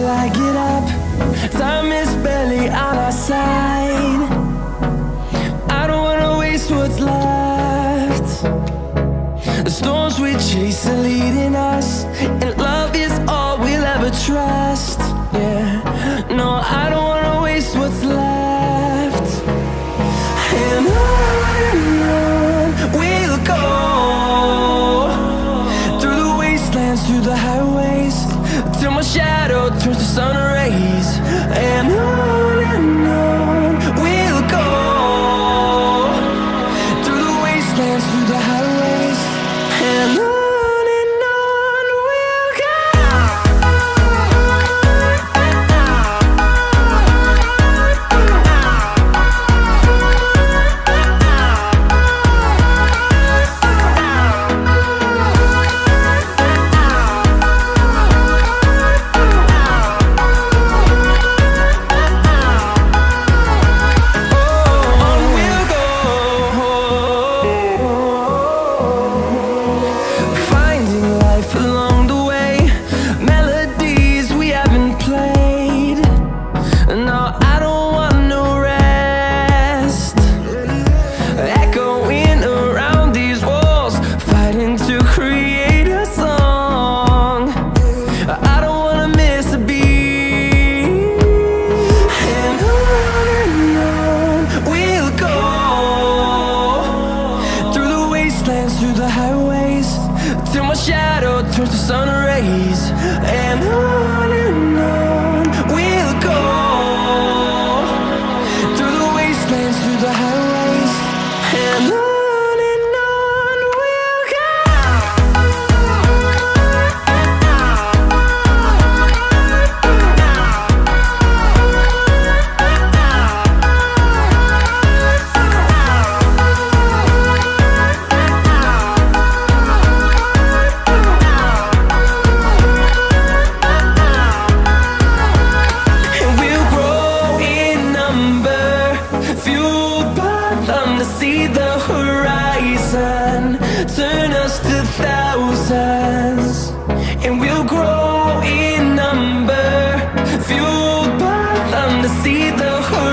till I get up. Time is barely on our side. I don't wanna waste what's left. The storms we chase are leading us, and love is all we'll ever trust. Yeah, no, I don't wanna waste what's left. And on we'll go, through the wastelands, through the highways, till my shadow turns to sun rays. And on we'll go, through the wastelands, through the highways, and on we'll go. Through the highways, till my shadow turns to sun rays. And on we'll go, through the wastelands, through the highways, and on we'll go. See the horizon turn us to thousands, and we'll grow in number, fueled by them to see the horizon.